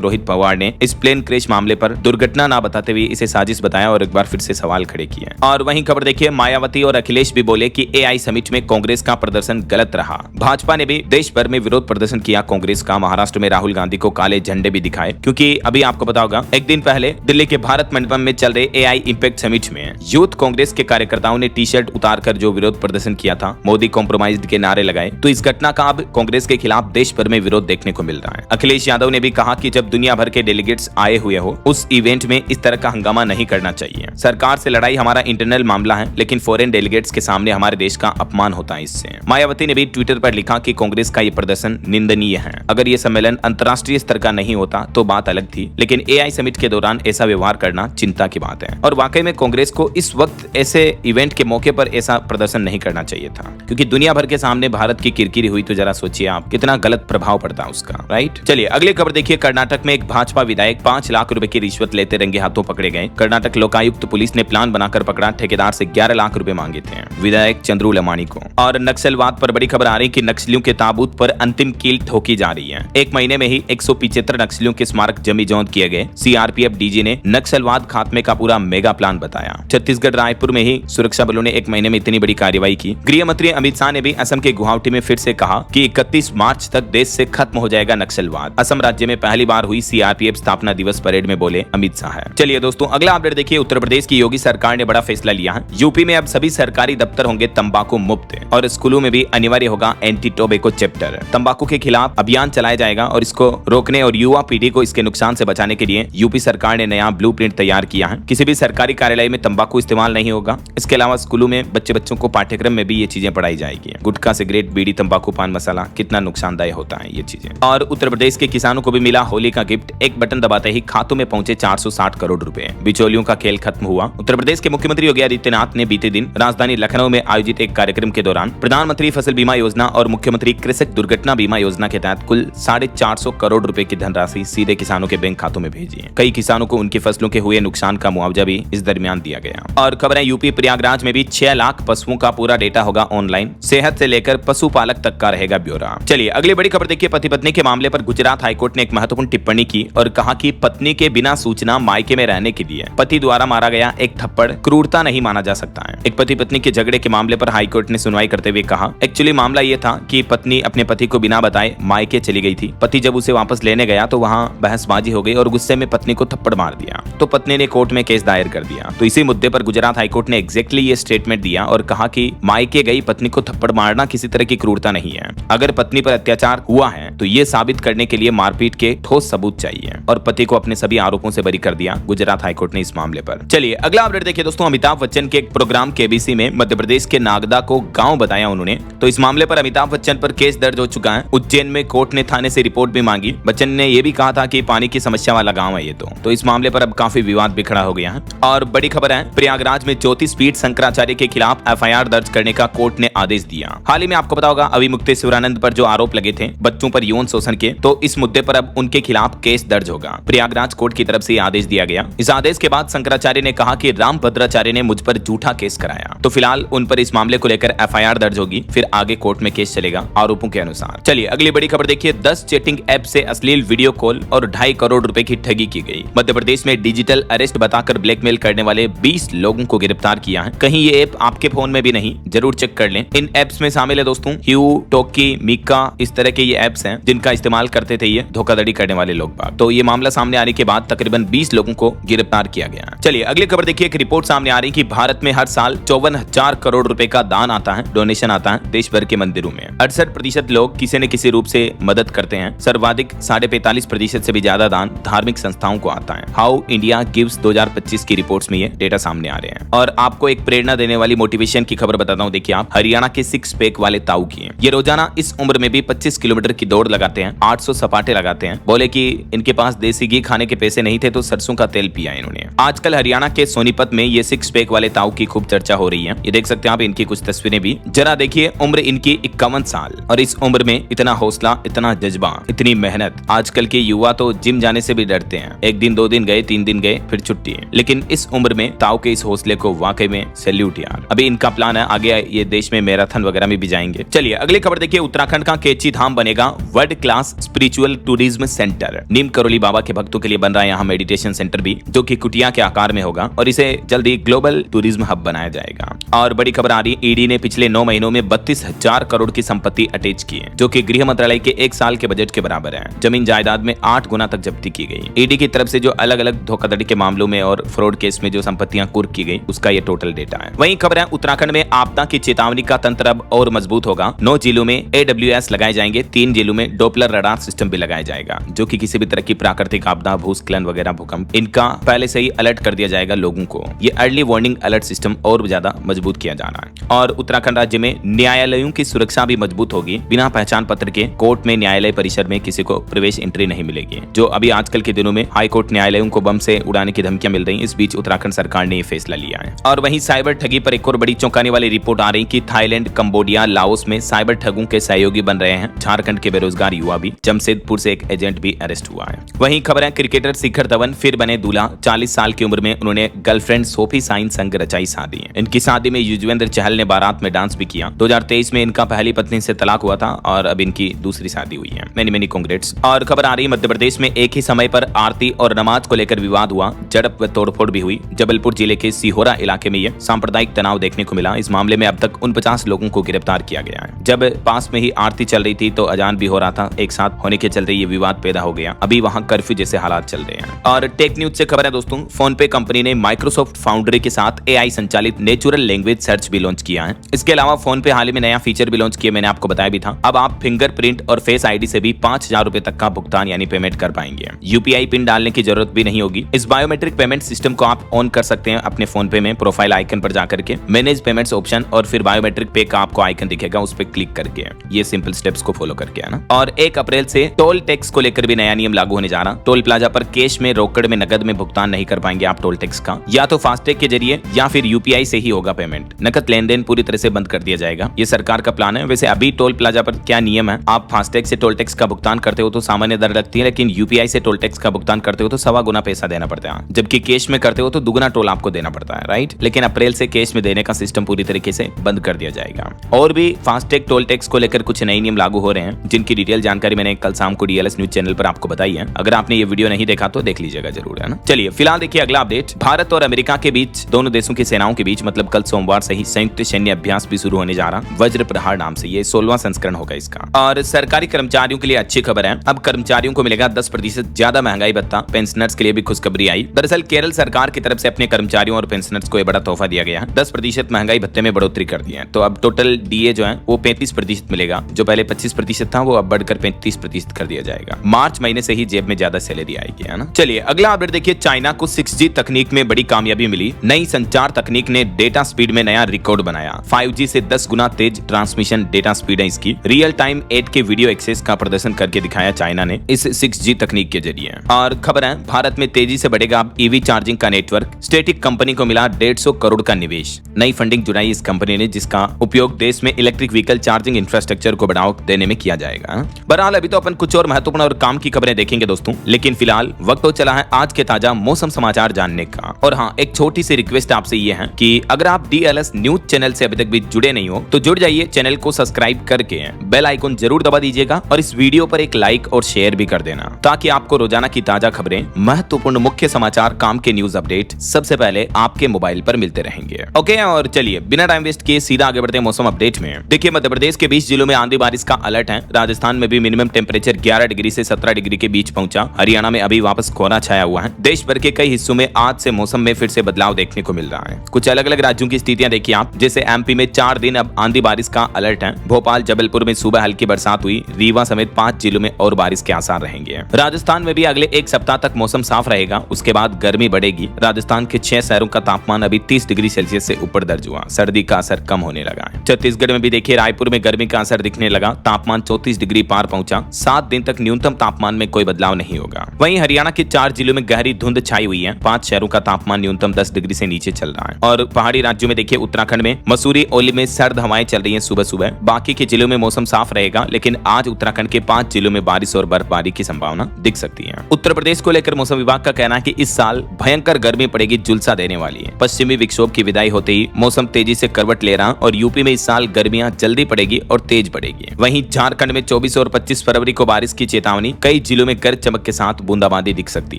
रोहित पवार ने इस प्लेन क्रैश मामले पर दुर्घटना न बताते हुए इसे साजिश बताया और एक बार फिर से सवाल खड़े किए। और वहीं खबर देखिए, मायावती और अखिलेश भी बोले कि एआई समिट में कांग्रेस का प्रदर्शन गलत रहा। भाजपा ने भी देश भर में विरोध प्रदर्शन किया कांग्रेस का। महाराष्ट्र में राहुल गांधी को काले झंडे भी दिखाए, क्योंकि अभी आपको पता होगा एक दिन पहले दिल्ली के भारत मंडपम में चल रहे एआई इंपैक्ट समिट में यूथ कांग्रेस के कार्यकर्ताओं ने टी शर्ट उतारकर जो विरोध प्रदर्शन किया था, मोदी कॉम्प्रोमाइज्ड के नारे लगाए। तो इस घटना का अब कांग्रेस के खिलाफ देश भर में विरोध देखने को मिल रहा है। अखिलेश यादव ने भी कहा कि जब दुनिया भर के डेलीगेट्स आए हुए हो, उस इवेंट में इस तरह का हंगामा नहीं करना चाहिए। सरकार से लड़ाई हमारा इंटरनल मामला है, लेकिन फॉरेन डेलीगेट्स के सामने हमारे देश का अपमान होता है इससे। मायावती ने भी ट्विटर पर लिखा कि कांग्रेस का ये प्रदर्शन निंदनीय है। अगर ये सम्मेलन अंतर्राष्ट्रीय स्तर का नहीं होता तो बात अलग थी, लेकिन एआई समिट के दौरान ऐसा व्यवहार करना चिंता की बात है। और वाकई में कांग्रेस को इस वक्त ऐसे इवेंट के मौके पर ऐसा प्रदर्शन नहीं करना चाहिए था, क्योंकि दुनिया भर के सामने भारत की किरकिरी हुई तो जरा सोचिए आप कितना गलत प्रभाव पड़ता है उसका, राइट। चलिए अगली खबर देखिए, कर्नाटक में एक भाजपा विधायक 5 लाख रुपए की रिश्वत लेते रंगे हाथों पकड़े गए। कर्नाटक लोकायुक्त पुलिस ने प्लान बनाकर पकड़ा, ठेकेदार से 11 लाख रुपए मांगे थे विधायक चंद्रू लमाणी को। और नक्सलवाद पर बड़ी खबर आ रही कि नक्सलियों के ताबूत पर अंतिम कील ठोकी जा रही है। एक महीने में ही 175 नक्सलियों के स्मारक जमी जौंद किए गए। सीआरपीएफ डीजी ने नक्सलवाद खात्मे का पूरा मेगा प्लान बताया। छत्तीसगढ़ रायपुर में ही सुरक्षा बलों ने एक महीने में इतनी बड़ी कार्रवाई की। गृह मंत्री अमित शाह ने भी असम के गुवाहाटी में फिर से कहा कि 31 मार्च तक देश से खत्म हो जाएगा नक्सलवाद। असम राज्य में पहली बार हुई सीआरपीएफ स्थापना दिवस परेड में बोले अमित शाह। चलिए दोस्तों अगला अपडेट देखिए, उत्तर प्रदेश की योगी सरकार ने बड़ा फैसला लिया है। यूपी में अब सभी सरकारी दफ्तर होंगे तंबाकू मुक्त और स्कूलों में भी अनिवार्य होगा एंटी टोबैको चैप्टर। तंबाकू के खिलाफ अभियान चलाया जाएगा और इसको रोकने और युवा पीढ़ी को इसके नुकसान से बचाने के लिए यूपी सरकार ने नया ब्लूप्रिंट तैयार किया है। किसी भी सरकारी कार्यालय में तंबाकू इस्तेमाल नहीं होगा। इसके अलावा स्कूलों में बच्चों को पाठ्यक्रम में भी ये चीजें पढ़ाई जाएगी। गुटखा, सिगरेट, बीड़ी, तंबाकू, पान मसाला कितना नुकसानदायक होता है ये चीजें। और उत्तर प्रदेश के किसानों को भी मिला होली का गिफ्ट। एक बटन दबाते ही खातों में पहुंचे 460 करोड़ रुपए। बिचौलियों का खेल खत्म हुआ। उत्तर प्रदेश के मुख्यमंत्री योगी आदित्यनाथ ने बीते दिन राजधानी लखनऊ में आयोजित एक कार्यक्रम के दौरान प्रधानमंत्री फसल बीमा योजना और मुख्यमंत्री कृषक दुर्घटना बीमा योजना के तहत कुल 450 करोड़ रुपए की धनराशि सीधे किसानों के बैंक खातों में भेजी है। कई किसानों को उनकी फसलों के हुए नुकसान का मुआवजा भी इस दरमियान दिया गया। और खबर है यूपी प्रयागराज में भी 6 लाख पशुओं का पूरा डेटा होगा ऑनलाइन। सेहत से लेकर पशुपालक तक का रहेगा ब्यौरा। चलिए अगली बड़ी खबर देखिए, पति पत्नी के मामले पर गुजरात हाईकोर्ट ने एक महत्वपूर्ण टिप्पणी की और कहा कि पत्नी के बिना सूचना मायके में रहने के लिए पति द्वारा मारा गया एक थप्पड़ क्रूरता नहीं माना जा सकता है। एक पति पत्नी के झगड़े के मामले पर हाईकोर्ट ने सुनवाई करते हुए कहा, एक्चुअली मामला ये था कि पत्नी अपने पति को बिना बताए मायके चली गई थी। पति जब उसे वापस लेने गया तो वहां बहसबाजी हो गई और गुस्से में पत्नी को थप्पड़ मार दिया। तो पत्नी ने कोर्ट में केस दायर कर दिया। तो इसी मुद्दे पर गुजरात हाईकोर्ट ने एग्जैक्टली ये स्टेटमेंट दिया और कहा कि मायके गई पत्नी को थप्पड़ मारना किसी तरह की क्रूरता नहीं है। अगर पत्नी पर अत्याचार हुआ है तो ये साबित करने के लिए मारपीट के ठोस सबूत चाहिए और पति को अपने सभी आरोपों से बरी कर दिया गुजरात हाईकोर्ट ने इस मामले पर। चलिए अगला अपडेट देखिए दोस्तों, अमिताभ बच्चन के एक प्रोग्राम केबीसी में मध्य प्रदेश के नागदा को गांव बताया उन्होंने। तो इस मामले पर अमिताभ बच्चन पर केस दर्ज हो चुका है। उज्जैन में कोर्ट ने थाने से रिपोर्ट भी मांगी। बच्चन ने यह भी कहा था कि पानी की समस्या वाला गांव है ये तो इस मामले पर अब काफी विवाद भी खड़ा हो गया है। और बड़ी खबर है, प्रयागराज में ज्योतिषपीठ शंकराचार्य के खिलाफ एफआईआर दर्ज करने का कोर्ट ने आदेश दिया। हाल ही में आपको पता होगा अभिमुक्तेश्वरानंद पर जो आरोप लगे थे बच्चों पर यौन शोषण के, तो इस मुद्दे पर अब उनके खिलाफ केस दर्ज होगा। प्रयागराज कोर्ट की तरफ से यह आदेश दिया गया। इस आदेश के बाद शंकराचार्य ने कहा कि रामभद्राचार्य ने मुझ पर झूठा केस कराया। तो फिलहाल उन पर इस मामले को लेकर एफआईआर दर्ज होगी, फिर आगे कोर्ट में केस चलेगा आरोपों के अनुसार। चलिए अगली बड़ी खबर देखिए, 10 चैटिंग ऐप से अश्लील वीडियो कॉल और 2.5 करोड़ रुपए की ठगी की गई। मध्य प्रदेश में डिजिटल अरेस्ट बताकर ब्लैकमेल करने वाले 20 लोगों को गिरफ्तार किया है। कहीं ये ऐप आपके फोन में भी नहीं, जरूर चेक कर लें। इन ऐप्स में शामिल है दोस्तों ह्यू, टोकी, मीका, इस तरह के ये ऐप्स हैं जिनका इस्तेमाल करते थे ये धोखाधड़ी करने वाले लोग बाग। तो ये मामला सामने आने के बाद तकरीबन 20 लोगों को गिरफ्तार किया गया। चलिए अगली खबर देखिए, एक रिपोर्ट सामने आ रही कि भारत में हर साल 54,000 करोड़ रुपए का दान आता है, डोनेशन आता है देश भर के मंदिरों में। 68% लोग किसी न किसी रूप से मदद करते हैं। सर्वाधिक 45.5% से भी ज्यादा दान धार्मिक संस्थाओं को आता है। हाउ इंडिया गिव्स 2025 की रिपोर्ट्स में ये डेटा सामने आ रहे हैं। और आपको एक प्रेरणा देने वाली मोटिवेशन की खबर बताता हूँ। देखिए आप, हरियाणा के 6 पैक वाले ताऊ की हैं। ये रोजाना इस उम्र में भी 25 किलोमीटर की दौड़ लगाते हैं, 800 सपाटे लगाते हैं। बोले कि इनके पास देसी घी खाने के पैसे नहीं थे तो सरसों का तेल पिया इन्होंने। आजकल हरियाणा के सोनीपत में ये 6 पैक वाले ताऊ की खूब चर्चा हो रही है। ये देख सकते हैं आप इनकी कुछ तस्वीरें भी। जरा देखिए, उम्र इनकी 51 साल और इस उम्र में इतना हौसला, इतना जज्बा, इतनी मेहनत। आजकल के युवा तो जिम जाने से भी डरते हैं। 1 दिन 2 दिन गए, 3 दिन गए, फिर छुट्टी है। लेकिन इस उम्र में ताऊ के इस हौसले को वाकई में सैल्यूट यार। अभी इनका प्लान है आगे ये देश में मैराथन वगैरह में भी जाएंगे। चलिए अगली खबर देखिए। उत्तराखंड का केची धाम बनेगा world class spiritual tourism centre. Neem Karoli Baba के भक्तों के लिए बन रहा है यहाँ मेडिटेशन सेंटर भी, जो कि कुटिया के आकार में होगा और इसे जल्दी ग्लोबल टूरिज्म हब बनाया जाएगा। और बड़ी खबर आ रही, ईडी ने पिछले 9 महीनों में 32,000 करोड़ की संपत्ति अटैच की है, जो कि गृह मंत्रालय के 1 साल के बजट के बराबर है। जमीन जायदाद में 8 गुना तक जब्ती की गई। ईडी की तरफ से जो अलग अलग धोखाधड़ी के मामलों में और फ्रॉड केस में जो संपत्तियां कुर्क की गई, उसका ये टोटल डेटा है। वहीं खबर है, उत्तराखंड में आपदा की चेतावनी का तंत्र अब और मजबूत होगा। 9 जिलों में AWS लगाए जाएंगे, 3 जिलों में डॉपलर रडार सिस्टम भी लगाया जाएगा, जो कि किसी भी तरह की प्राकृतिक आपदा, भूस्खलन वगैरह, भूकंप, इनका पहले से ही अलर्ट कर दिया जाएगा लोगों को। ये अर्ली वार्निंग अलर्ट सिस्टम और ज्यादा मजबूत किया जा रहा है। और उत्तराखंड राज्य में न्यायालयों की सुरक्षा भी मजबूत होगी। बिना पहचान पत्र के कोर्ट में, न्यायालय परिसर में किसी को प्रवेश एंट्री नहीं मिलेगी, जो अभी आजकल के दिनों में हाई कोर्ट न्यायालयों को बम से उड़ाने की धमकियां मिल रही। इस बीच उत्तराखंड सरकार ने यह फैसला लिया है। और वहीं साइबर ठगी पर एक और बड़ी चौंकाने वाली रिपोर्ट आ रही कि थाईलैंड, कंबोडिया, लाओस में साइबर ठगों के सहयोगी बन रहे हैं झारखंड के बेरोजगार युवा भी। जमशेदपुर से एक एजेंट भी अरेस्ट हुआ है। वहीं खबर है, क्रिकेटर शिखर धवन फिर बने दूल्हा। 40 साल की उम्र में उन्होंने गर्लफ्रेंड सोफी साइन संग रचाई शादी। इनकी शादी में युजवेंद्र चहल ने बारात में डांस भी किया। 2023 में इनका पहली पत्नी से तलाक हुआ था और अब इनकी दूसरी शादी हुई है। Many congrats. और खबर आ रही, मध्य प्रदेश में एक ही समय पर आरती और नमाज को लेकर विवाद हुआ, झड़प व तोड़फोड़ भी हुई। जबलपुर जिले के सिहोरा इलाके में यह सांप्रदायिक तनाव देखने को मिला। इस मामले में अब तक 49 लोगों को गिरफ्तार किया गया है। जब पास में ही आरती चल रही थी तो अजान भी हो रहा था, एक साथ होने के चलते ये विवाद पैदा हो गया। अभी वहां कर्फ्यू जैसे हालात चल रहे हैं। और टेक न्यूज से खबर है दोस्तों, फोन पे कंपनी ने माइक्रोसॉफ्ट फाउंड्री के साथ AI संचालित नेचुरल लैंग्वेज सर्च भी लॉन्च किया है। इसके अलावा फोन पे हाल ही में नया फीचर भी लॉन्च किया, मैंने आपको बताया भी था। अब आप फिंगरप्रिंट और फेस ID से भी 5,000 रुपए तक का भुगतान यानी पेमेंट कर पाएंगे। UPI पिन डालने की जरूरत भी नहीं होगी। इस बायोमेट्रिक पेमेंट सिस्टम को आप ऑन कर सकते हैं अपने फोन पे में। प्रोफाइल आइकन पर जाकर के मैनेज पेमेंट्स ऑप्शन और फिर बायोमेट्रिक पे का आपको आइकन दिखेगा, उस पर क्लिक करके ये सिंपल स्टेप्स को फॉलो करके है ना। और 1 अप्रैल से टोल टैक्स को लेकर भी नया नियम लागू होने जा रहा। टोल प्लाजा पर कैश में, रोकड़ में, नकद में भुगतान नहीं कर पाएंगे आप टोल टैक्स का। या तो फास्टैग के जरिए या फिर UPI से ही होगा पेमेंट। नकद लेन देन पूरी तरह से बंद कर दिया जाएगा, ये सरकार का प्लान है। वैसे अभी टोल प्लाजा पर क्या नियम है, आप फास्टैग से टोल टैक्स का भुगतान करते हो तो सामान्य दर लगती है, लेकिन UPI से टोल टैक्स का भुगतान करते हो तो 1.25 गुना पैसा देना पड़ता है, जबकि कैश में करते हो तो दुगना टोल आपको देना पड़ता है, राइट। लेकिन अप्रैल से कैश में देने का सिस्टम पूरी तरीके से बंद कर दिया जाएगा। और भी फास्टैग टोल टैक्स को लेकर कुछ नए नियम लागू हो रहे हैं, जिनकी डिटेल जानकारी मैंने कल शाम को DLS न्यूज चैनल पर आपको बताई है। अगर आपने ये वीडियो नहीं देखा तो देख लीजिएगा जरूर, है ना। चलिए फिलहाल देखिए अगला अपडेट। भारत और अमेरिका के बीच, दोनों देशों की सेनाओं के बीच, मतलब कल सोमवार से ही संयुक्त सैन्य अभ्यास भी शुरू होने जा रहा। वज्र प्रहार नाम से ये 16वां संस्करण होगा इसका। और सरकारी कर्मचारियों के लिए अच्छी खबर है, अब कर्मचारियों को मिलेगा 10% ज्यादा महंगाई भत्ता। पेंशनर्स के लिए भी खुशखबरी आई। दरअसल केरल सरकार की तरफ से अपने कर्मचारियों और पेंशनर्स को बड़ा तोहफा दिया गया है। 10% महंगाई भत्ते में बढ़ोतरी कर दी है। तो अब टोटल DA जो है वो 35% मिलेगा, जो पहले 25% था वो अब बढ़कर 35% कर दिया जाएगा। मार्च महीने से ही जेब में ज्यादा सैलरी आएगी, है ना। चलिए अगला अपडेट देखिए। चाइना को 6G तकनीक में बड़ी कामयाबी मिली। नई संचार तकनीक ने डेटा स्पीड में नया रिकॉर्ड बनाया। 5G से 10 गुना तेज ट्रांसमिशन डेटा स्पीड है इसकी। Real time 8K video access का प्रदर्शन करके दिखाया चाइना ने इस 6G तकनीक के जरिए। और खबर है, भारत में तेजी से बढ़ेगा अब EV चार्जिंग का नेटवर्क। स्टेटिक कंपनी को मिला 150 करोड़ का निवेश। नई फंडिंग जुटाई इस कंपनी ने, जिसका उपयोग देश में इलेक्ट्रिक व्हीकल चार्जिंग इंफ्रास्ट्रक्चर को बढ़ावा देने में किया जाएगा। बहरहाल अभी तो अपन कुछ और महत्वपूर्ण और काम की खबरें देखेंगे दोस्तों, लेकिन फिलहाल वक्त तो चला है आज के ताजा मौसम समाचार जानने का। और हाँ, एक छोटी सी रिक्वेस्ट आपसे ये है कि अगर आप DLS न्यूज चैनल से अभी तक भी जुड़े नहीं हो तो जुड़ जाइए, चैनल को सब्सक्राइब करके बेल आइकन जरूर दबा दीजिएगा और इस वीडियो पर एक लाइक और शेयर भी कर देना, ताकि आपको रोजाना की ताजा खबरें, महत्वपूर्ण मुख्य समाचार, काम के न्यूज अपडेट सबसे पहले आपके मोबाइल पर मिलते रहेंगे। ओके, और चलिए बिना टाइम वेस्ट किए सीधा आगे बढ़ते हैं मौसम अपडेट में। देखिए मध्य प्रदेश के 20 जिलों में आंधी बारिश का अलर्ट है। राजस्थान में भी मिनिमम टेम्परेचर 11 डिग्री से 17 डिग्री के बीच पहुंचा। हरियाणा में अभी वापस कोहरा छाया हुआ है। देश भर के कई हिस्सों में आज से मौसम में फिर से बदलाव देखने को मिल रहा है। कुछ अलग अलग राज्यों की स्थितियां देखिए आप, जैसे MP में 4 दिन अब आंधी बारिश का अलर्ट है। भोपाल, जबलपुर में सुबह हल्की बरसात हुई। रीवा समेत 5 जिलों में और बारिश के आसार रहेंगे। राजस्थान में भी अगले 1 सप्ताह तक मौसम साफ रहेगा, उसके बाद गर्मी बढ़ेगी। राजस्थान के 6 शहरों का तापमान अभी 30 डिग्री सेल्सियस से ऊपर दर्ज हुआ। सर्दी का असर कम होने लगा है। छत्तीसगढ़ में भी देखिए रायपुर में गर्मी का असर दिखने लगा। तापमान 34 डिग्री पार पहुंचा। 7 दिन तक न्यूनतम तापमान में कोई बदलाव नहीं होगा। वहीं हरियाणा के 4 जिलों में गहरी धुंध छाई हुई है। 5 शहरों का तापमान न्यूनतम 10 डिग्री से नीचे चल रहा है। और पहाड़ी राज्यों में देखिए उत्तराखंड में मसूरी ओली में सर्द हवाएं चल रही हैं सुबह सुबह। बाकी के जिलों में मौसम साफ रहेगा, लेकिन आज उत्तराखंड के 5 जिलों में बारिश और बर्फबारी की संभावना दिख सकती है। उत्तर प्रदेश को लेकर मौसम विभाग का कहना है कि इस साल भयंकर गर्मी पड़ेगी, झुलसा देने वाली है। पश्चिमी विक्षोभ की विदाई होते ही मौसम तेजी से करवट ले रहा और यूपी में इस साल गर्मियां जल्दी पड़ेगी और तेज बढ़ेगी। वहीं झारखंड में 24 और 25 फरवरी को बारिश की चेतावनी। कई जिलों में गरज चमक के साथ बूंदाबांदी दिख सकती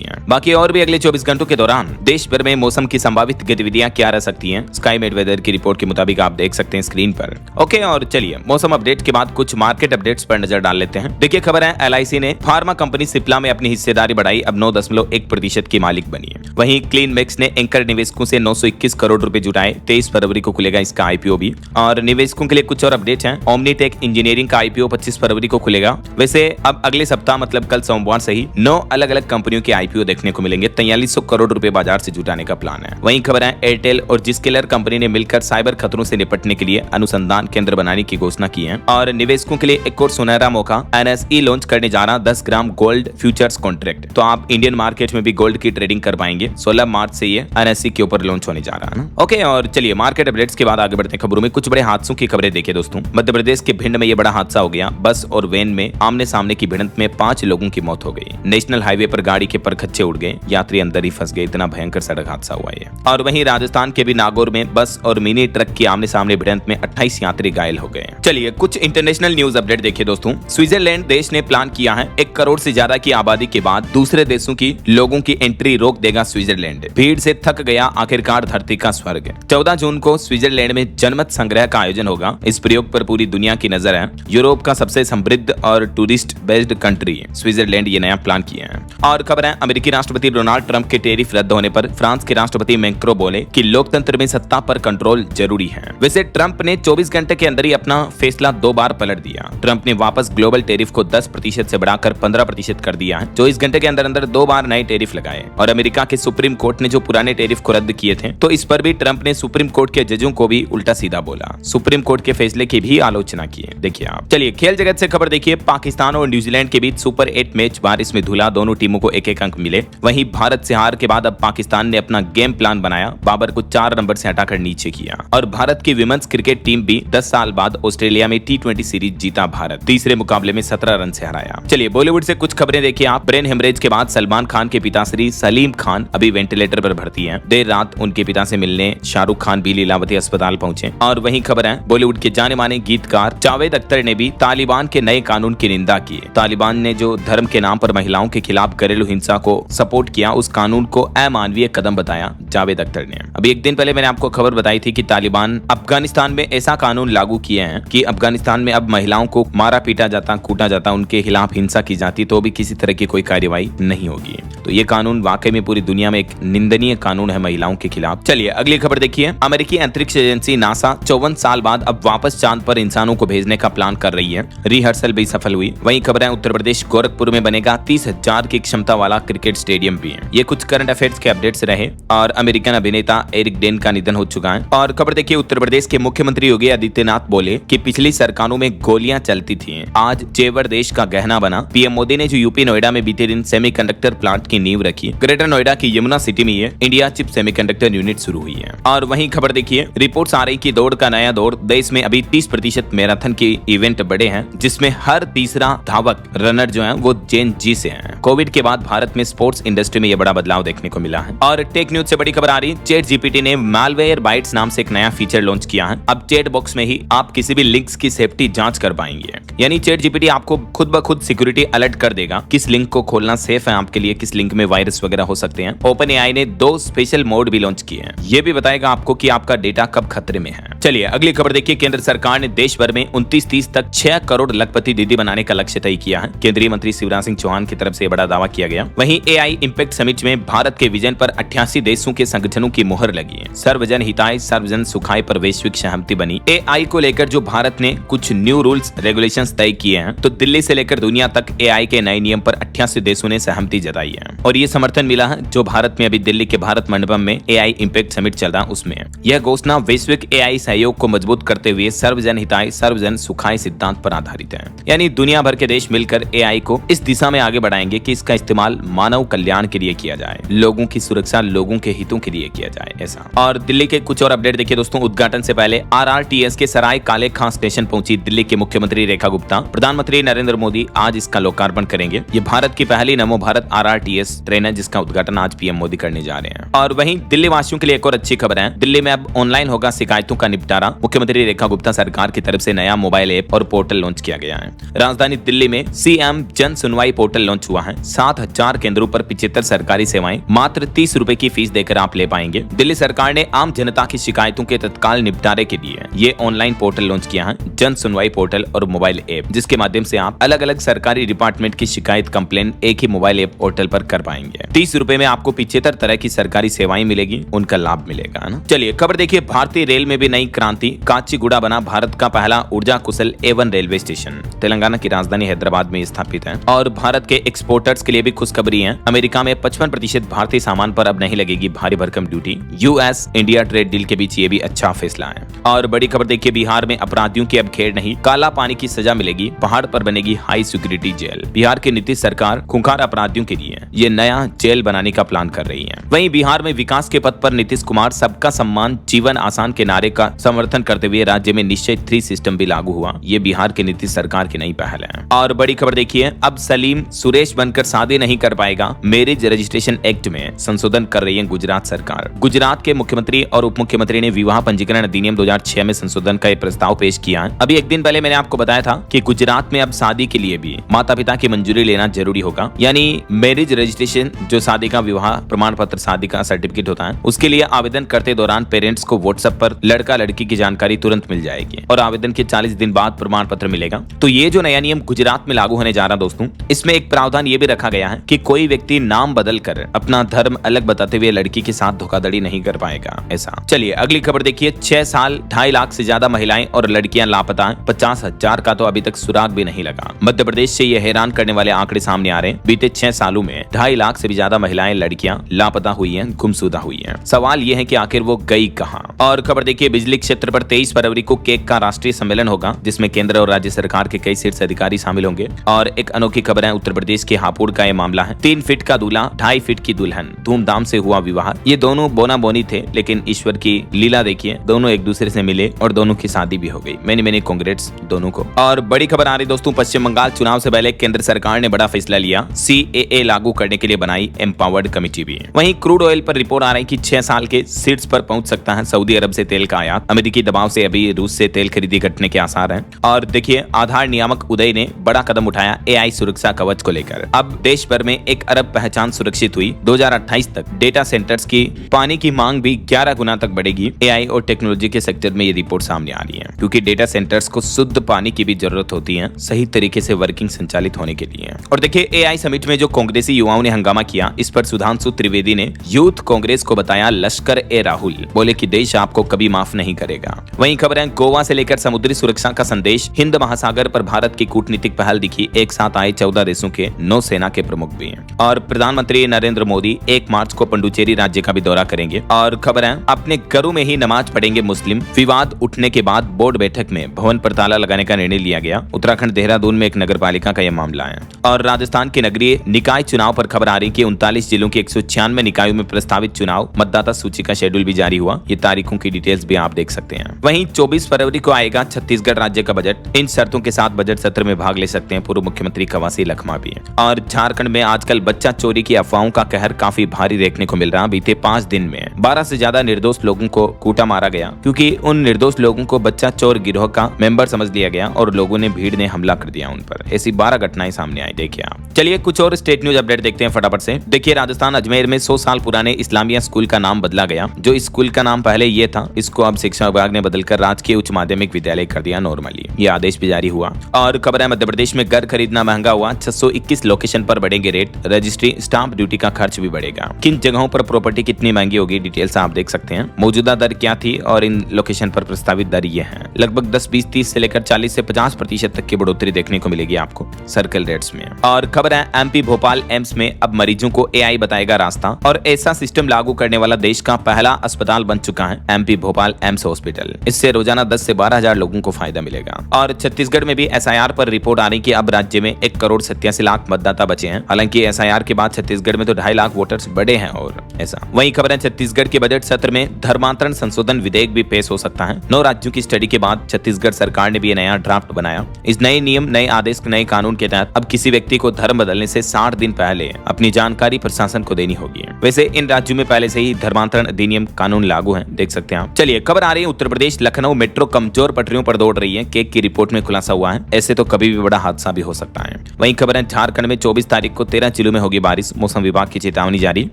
है। बाकी और भी अगले 24 घंटों के दौरान देश भर में मौसम की संभावित गतिविधियां क्या रह सकती हैं, स्काईमेट वेदर की रिपोर्ट के मुताबिक आप देख सकते हैं स्क्रीन पर। ओके, और चलिए मौसम अपडेट के बाद कुछ मार्केट अपडेट्स पर नजर डाल लेते हैं। देखिए खबर है LIC ने फार्मा कंपनी सिप्ला में अपनी हिस्सेदारी बढ़ाई, अब 9.1% की मालिक बनी है। वहीं क्लीन मैक्स ने एंकर निवेशकों से 921 करोड़ रुपए जुटाए। 23 फरवरी को खुलेगा इसका IPO भी। और निवेशकों के लिए कुछ और अपडेट हैं। ओमनीटेक इंजीनियरिंग का IPO 25 फरवरी को खुलेगा। वैसे अब अगले सप्ताह मतलब कल सोमवार से ही 9 अलग अलग कंपनियों के IPO देखने को मिलेंगे। 4300 करोड़ रुपए बाजार से जुटाने का प्लान है। वहीं खबर है एयरटेल और जिस्केलर कंपनी ने मिलकर साइबर खतरों से निपटने के लिए अनुसंधान केंद्र बनाने की घोषणा की है। और निवेशकों के लिए एक और सुनहरा मौका, NSE लॉन्च करने जा रहा 10 ग्राम गोल्ड फ्यूचर्स कॉन्ट्रैक्ट। तो आप इंडियन मार्केट में भी गोल्ड की ट्रेडिंग कर पाएंगे। 16 मार्च से ये NSE के ऊपर लॉन्च होने जा रहा है ना। ओके, और चलिए मार्केट अपडेट्स के बाद आगे बढ़ते हैं खबरों में। कुछ बड़े हादसों की खबरें देखिए दोस्तों। मध्य प्रदेश के भिंड में ये बड़ा हादसा हो गया। बस और वैन में आमने सामने की भिड़ंत में 5 लोगों की मौत हो गई। नेशनल हाईवे पर गाड़ी के परखच्चे उड़ गए, यात्री अंदर ही फंस गए। इतना भयंकर सड़क हादसा हुआ है। और वहीं राजस्थान के भी नागौर में बस और मिनी ट्रक की आमने सामने भिड़ंत में 28 यात्री घायल हो गए। चलिए कुछ इंटरनेशनल न्यूज अपडेट देखिए दोस्तों। स्विट्जरलैंड देश ने प्लान किया है 1 करोड़ से ज्यादा की आबादी के बाद दूसरे देशों की लोगों की एंट्री रोक देगा स्विट्जरलैंड। भीड़ से थक गया आखिरकार धरती का स्वर्ग। 14 जून को स्विट्जरलैंड में जनमत संग्रह का आयोजन होगा। इस प्रयोग पर पूरी दुनिया की नजर है। यूरोप का सबसे समृद्ध और टूरिस्ट बेस्ड कंट्री स्विट्जरलैंड ये नया प्लान किया है। और खबर है अमेरिकी राष्ट्रपति डोनाल्ड ट्रंप के टैरिफ रद्द होने पर फ्रांस के राष्ट्रपति मैक्रों बोले कि लोकतंत्र में सत्ता पर कंट्रोल जरूरी है। वैसे ट्रंप ने 24 घंटे के अंदर ही अपना फैसला 2 बार पलट दिया। ट्रंप ने वापस ग्लोबल टैरिफ को 10% से बढ़ाकर 15% कर दिया है। 24 घंटे के अंदर अंदर 2 बार नए टैरिफ लगाए। और अमेरिका के सुप्रीम कोर्ट ने जो पुराने टैरिफ को रद्द किए थे, तो इस पर भी ट्रंप ने सुप्रीम कोर्ट के जजों को भी उल्टा सीधा बोला। सुप्रीम कोर्ट के फैसले की भी आलोचना की। देखिए आप। चलिए खेल जगत से खबर देखिए। पाकिस्तान और न्यूजीलैंड के बीच सुपर 8 मैच बारिश में धुला। दोनों टीमों को 1-1 अंक मिले। वहीं भारत से हार के बाद अब पाकिस्तान ने अपना गेम प्लान बनाया। बाबर को 4 नंबर से हटाकर नीचे किया। और भारत की विमेंस क्रिकेट टीम भी 10 साल बाद ऑस्ट्रेलिया में T20 सीरीज जीता। भारत तीसरे मुकाबले में 17 रन से हराया। चलिए बॉलीवुड से कुछ खबरें देखिए आप। ब्रेन हेमरेज के बाद सलमान खान के पिताश्री सलीम खान अभी वेंटिलेटर पर भर्ती हैं। देर रात उनके पिता से मिलने शाहरुख खान भी लीलावती अस्पताल पहुंचे। और वहीं खबर है बॉलीवुड के जाने माने गीतकार जावेद अख्तर ने भी तालिबान के नए कानून की निंदा की। तालिबान ने जो धर्म के नाम पर महिलाओं के खिलाफ घरेलू हिंसा को सपोर्ट किया, उस कानून को अमानवीय कदम बताया जावेद अख्तर ने। अभी एक दिन पहले मैंने आपको खबर बताई थी कि तालिबान अफगानिस्तान में ऐसा कानून लागू किए हैं कि अफगानिस्तान में अब महिलाओं को मारा पीटा जाता, कूटा जाता, उनके खिलाफ हिंसा की जाती तो भी किसी तरह की कोई कार्रवाई नहीं होगी। तो ये कानून वाकई में पूरी दुनिया में एक निंदनीय कानून है महिलाओं के खिलाफ। चलिए अगली खबर देखिए। अमेरिकी अंतरिक्ष एजेंसी नासा 54 साल बाद अब वापस चांद पर इंसानों को भेजने का प्लान कर रही है। रिहर्सल भी सफल हुई। वहीं खबर है उत्तर प्रदेश गोरखपुर में बनेगा 30,000 की क्षमता वाला क्रिकेट स्टेडियम भी है। ये कुछ करंट अफेयर्स के अपडेट्स रहे। और अमेरिकन अभिनेता एरिक डेन का निधन हो चुका है। और खबर देखिए उत्तर प्रदेश के मुख्यमंत्री योगी आदित्यनाथ बोले कि पिछली सरकारों में गोलियां चलती थी, आज जेवर देश का गहना बना। पीएम मोदी ने जो यूपी नोएडा में बीते दिन सेमीकंडक्टर प्लांट की नींव रखी। ग्रेटर नोएडा की यमुना सिटी में ये इंडिया चिप सेमीकंडक्टर यूनिट शुरू हुई है। और वहीं खबर देखिए रिपोर्ट्स आ रही कि दौड़ का नया दौर। देश में अभी 30% मैराथन के इवेंट बड़े हैं, जिसमें हर तीसरा धावक रनर जो है वो जेन जी से है। कोविड के बाद भारत में स्पोर्ट्स इंडस्ट्री में यह बड़ा बदलाव देखने को मिला है। और टेक न्यूज से बड़ी खबर आ रही, चैट जीपीटी ने मालवेयर बाइट्स नाम से एक नया फीचर लॉन्च किया है। अब चैट बॉक्स में ही आप किसी भी लिंक्स की सेफ्टी जांच कर पाएंगे। यानी चैट जीपीटी आपको खुद ब खुद सिक्योरिटी अलर्ट कर देगा किस लिंक को खोलना सेफ है आपके लिए, किस लिंक में वायरस वगैरह हो सकते हैं। ओपन एआई ने 2 स्पेशल मोड भी लॉन्च किए हैं। ये भी बताएगा आपको कि आपका डेटा कब खतरे में है। चलिए अगली खबर देखिए। केंद्र सरकार ने देश भर में 29-30 तक 6 करोड़ लखपति दीदी बनाने का लक्ष्य तय किया है। केंद्रीय मंत्री शिवराज सिंह चौहान की तरफ से बड़ा दावा किया गया। वहीं एआई इंपैक्ट समिट में भारत के विजन पर 88 देशों के संगठनों की मुहर लगी है। सर्वजन हिताय सर्वजन सुखाय पर वैश्विक सहमति बनी। एआई को लेकर जो भारत ने कुछ न्यू रूल्स रेगुलेशंस तय किए हैं, तो दिल्ली से लेकर दुनिया तक एआई के नए नियम पर 88 देशों ने सहमति जताई है। और ये समर्थन मिला है जो भारत में अभी दिल्ली के भारत मंडपम में एआई इंपैक्ट समिट चल रहा उसमें। यह घोषणा वैश्विक एआई सहयोग को मजबूत करते हुए सर्वजन हिताय सर्वजन सुखाय सिद्धांत पर आधारित है। यानी दुनिया भर के देश मिलकर एआई को इस दिशा में आगे बढ़ाएंगे कि इसका इस्तेमाल मानव कल्याण के लिए किया जाए, लोगों की सुरक्षा, लोगों के हितों के लिए किया जाए ऐसा। और दिल्ली के कुछ और अपडेट देखिए दोस्तों। उद्घाटन से पहले आरआरटीएस के सराय काले खां स्टेशन पहुंची दिल्ली के मुख्यमंत्री रेखा गुप्ता। प्रधानमंत्री नरेंद्र मोदी आज इसका लोकार्पण करेंगे। ये भारत की पहली नमो भारत आरआरटीएस ट्रेन है जिसका उद्घाटन आज पीएम मोदी करने जा रहे हैं। और वहीं दिल्ली वासियों के लिए एक और अच्छी खबर है। दिल्ली में अब ऑनलाइन होगा शिकायतों का निपटारा। मुख्यमंत्री रेखा गुप्ता सरकार की तरफ से नया मोबाइल ऐप और पोर्टल लॉन्च किया गया है। राजधानी दिल्ली में सीएम जन सुनवाई पोर्टल लॉन्च हुआ है। 7,000 केंद्रों पर 75 सरकारी सेवाएं मात्र 30 रुपए की फीस देकर आप ले पाएंगे। दिल्ली सरकार ने आम जनता की शिकायतों के तत्काल निपटारे के लिए ये ऑनलाइन पोर्टल लॉन्च किया है, जन सुनवाई पोर्टल और मोबाइल ऐप, जिसके माध्यम से आप अलग अलग सरकारी डिपार्टमेंट की शिकायत कंप्लेन एक ही मोबाइल ऐप पोर्टल पर कर पाएंगे। 30 रुपए में आपको 75 तरह की सरकारी सेवाएं मिलेगी, उनका लाभ मिलेगा ना। चलिए खबर देखिए। भारतीय रेल में भी नई क्रांति। काचीगुड़ा बना भारत का पहला ऊर्जा कुशल A1 रेलवे स्टेशन। तेलंगाना की राजधानी हैदराबाद में स्थापित है और भारत के एक्सपोर्टर्स के लिए भी खुशखबरी है। अमेरिका में 55% भारतीय सामान पर अब नहीं लगेगी भारी भरकम duty. US India trade deal के बीच ये भी अच्छा फैसला है। और बड़ी खबर देखिए, बिहार में अपराधियों की अब खेड़ नहीं, काला पानी की सजा मिलेगी, पहाड़ पर बनेगी हाई सिक्योरिटी जेल। बिहार की नीतीश सरकार खूंखार अपराधियों के लिए ये नया जेल बनाने का प्लान कर रही है। वहीं बिहार में विकास के पथ पर नीतीश कुमार सबका सम्मान जीवन आसान के नारे का समर्थन करते हुए राज्य में निश्चय 3 सिस्टम भी लागू हुआ। ये बिहार की नीतीश सरकार की नई पहल है। और बड़ी खबर देखिए, अब सलीम सुरेश बनकर शादी नहीं कर पाएगा। मैरिज रजिस्ट्रेशन एक्ट में संशोधन कर रही है गुजरात सरकार। गुजरात के मुख्यमंत्री और उप मुख्यमंत्री ने विवाह पंजीकरण अधिनियम 2006 में संशोधन का एक प्रस्ताव पेश किया है। अभी एक दिन पहले मैंने आपको बताया था कि गुजरात में अब शादी के लिए भी माता पिता की मंजूरी लेना जरूरी होगा। यानी मैरिज रजिस्ट्रेशन जो शादी का विवाह प्रमाण पत्र, शादी का सर्टिफिकेट होता है, उसके लिए आवेदन करते दौरान पेरेंट्स को व्हाट्सएप पर लड़का लड़की की जानकारी तुरंत मिल जाएगी और आवेदन के 40 दिन बाद प्रमाण पत्र मिलेगा। तो ये जो नया नियम गुजरात में लागू होने जा रहा दोस्तों, इसमें एक प्रावधान ये भी रखा गया है कि कोई व्यक्ति नाम बदल कर अपना धर्म अलग बताते हुए लड़की के साथ धोखाधड़ी नहीं कर पाएगा ऐसा। चलिए अगली खबर देखिए। 6 साल 2.5 लाख से ज्यादा महिलाएं और लड़कियां लापता हैं। 50,000 का तो अभी तक सुराग भी नहीं लगा। मध्य प्रदेश से ये हैरान करने वाले आंकड़े सामने आ रहे हैं। बीते 6 सालों में 2.5 लाख से भी ज्यादा महिलाएं, लड़कियां लापता हुई हैं, गुमशुदा हुई हैं। सवाल ये है कि आखिर वो गई कहां। और खबर देखिए, बिजली क्षेत्र पर 23 फरवरी को केक का राष्ट्रीय सम्मेलन होगा जिसमें केंद्र और राज्य सरकार के कई शीर्ष अधिकारी शामिल होंगे। और एक अनोखी खबर है, उत्तर प्रदेश के हापुड़ का ये मामला है। 3 फीट का दूल्हा, 2.5 फीट की दुल्हन, धूमधाम से हुआ विवाह। ये दोनों बोना बोनी थे, लेकिन ईश्वर की लीला देखिए, दोनों एक दूसरे से मिले और दोनों की शादी भी हो गई। मैनी कांग्रेट्स दोनों को। और बड़ी खबर आ रही दोस्तों, पश्चिम बंगाल चुनाव से पहले केंद्र सरकार ने बड़ा फैसला लिया। CAA लागू करने के लिए बनाई एम्पावर्ड कमेटी भी। वहीं क्रूड ऑयल पर रिपोर्ट आ रही कि 6 साल के शीर्ष पर पहुंच सकता है सऊदी अरब से तेल का आयात। अमेरिकी दबाव से अभी रूस से तेल खरीदी घटने के आसार हैं। और देखिए, आधार नियामक उदय ने बड़ा कदम उठाया AI सुरक्षा कवच को लेकर। अब देश भर में 1 अरब पहचान सुरक्षित हुई। 2028 तक डेटा सेंटर्स की पानी की मांग भी 11 गुना तक बढ़ेगी। AI और टेक्नोलॉजी के सेक्टर में ये रिपोर्ट सामने आ रही है, क्योंकि डेटा सेंटर्स को शुद्ध पानी की भी जरूरत होती है सही तरीके से वर्किंग संचालित होने के लिए। और देखिए, AI समिट में जो कांग्रेसी युवाओं ने हंगामा किया, इस पर सुधांशु त्रिवेदी ने यूथ कांग्रेस को बताया लश्कर ए राहुल। बोले कि देश आपको कभी माफ नहीं करेगा। वहीं खबर है, गोवा से लेकर समुद्री सुरक्षा का संदेश। हिंद महासागर पर भारत की कूटनीतिक पहल दिखी। एक साथ आए 14 देशों के नौसेना के प्रमुख भी हैं। और प्रधानमंत्री नरेंद्र मोदी 1 मार्च को पुडुचेरी राज्य का भी दौरा करेंगे। और खबर है, अपने घरों में ही नमाज पढ़ेंगे मुस्लिम। विवाद उठने के बाद बोर्ड बैठक में भवन पर ताला लगाने का निर्णय लिया गया। उत्तराखंड देहरादून में एक नगर पालिका का यह मामला है। और राजस्थान के नगरीय निकाय चुनाव पर खबर आ रही कि 39 जिलों के 196 निकायों में प्रस्तावित चुनाव, मतदाता सूची का शेड्यूल भी जारी हुआ। ये तारीखों की डिटेल्स भी आप देख सकते हैं। वहीं 24 फरवरी को आएगा छत्तीसगढ़ राज्य का बजट। इन शर्तों के साथ बजट सत्र में भाग ले सकते हैं पूर्व मुख्यमंत्री कवासी लखमा भी। और झारखंड में आजकल बच्चा चोरी की अफवाहों का कहर काफी भारी देखने को मिल रहा। बीते 5 दिन में 12 से ज्यादा निर्दोष लोगों को कूटा मारा गया, क्योंकि उन निर्दोष लोगों को बच्चा चोर गिरोह का मेंबर समझ लिया गया और लोगों ने भीड़ ने हमला कर दिया उन पर। ऐसी 12 घटनाएं सामने आई। देखिए आप। चलिए कुछ और स्टेट न्यूज अपडेट देखते हैं फटाफट से। देखिए, राजस्थान अजमेर में 100 साल पुराने इस्लामिया स्कूल का नाम बदला गया। जो इस स्कूल का नाम पहले ये था, इसको अब शिक्षा विभाग ने बदलकर राजकीय उच्च माध्यमिक विद्यालय कर दिया नॉर्मली। ये आदेश भी जारी हुआ। और खबर है मध्य प्रदेश में घर खरीदना महंगा हुआ, 621 लोकेशन पर बढ़ेंगे रेट, रजिस्ट्री स्टाम्प ड्यूटी का खर्च भी बढ़ेगा। किन जगहों पर प्रॉपर्टी कितनी महंगी होगी, डिटेल्स आप देख सकते हैं। मौजूदा दर क्या थी और इन लोकेशन पर प्रस्तावित दर ये है। लगभग 10, 20, 30 से लेकर 40 से 50% तक की बढ़ोतरी देखने को मिलेगी आपको सर्कल रेट्स में। और खबर है एमपी भोपाल एम्स में अब मरीजों को एआई बताएगा रास्ता, और ऐसा सिस्टम लागू करने वाला देश का पहला अस्पताल बन चुका है एमपी भोपाल एम्स हॉस्पिटल। इससे रोजाना 10 से 12 हजार लोगों को फायदा मिलेगा। और छत्तीसगढ़ में भी एसआईआर पर रिपोर्ट आ रही कि अब राज्य में 1,87,00,000 मतदाता बचे हैं। हालांकि एसआईआर के बाद छत्तीसगढ़ में तो 2.5 लाख वोटर्स बढ़े हैं। और ऐसा वहीं खबर है छत्तीसगढ़ के बजट सत्र में धर्मांतरण संशोधन विधेयक भी पेश हो सकता है। 9 राज्यों की स्टडी के बाद छत्तीसगढ़ सरकार ने भी ये नया ड्राफ्ट बनाया। इस नए नियम, नए आदेश, नए कानून के तहत अब किसी व्यक्ति को धर्म बदलने से 60 दिन पहले अपनी जानकारी प्रशासन को देनी होगी। वैसे इन राज्यों में पहले से ही धर्मांतरण अधिनियम कानून लागू है, देख सकते हैं आप। चलिए खबर आ रही है उत्तर प्रदेश लखनऊ मेट्रो कमजोर पटरियों पर दौड़ रही है, केक की रिपोर्ट में खुलासा हुआ है। ऐसे तो कभी भी बड़ा हादसा भी हो सकता है। वहीं खबर है झारखंड में 24 तारीख को 13 जिलों में होगी बारिश, मौसम विभाग की चेतावनी जारी।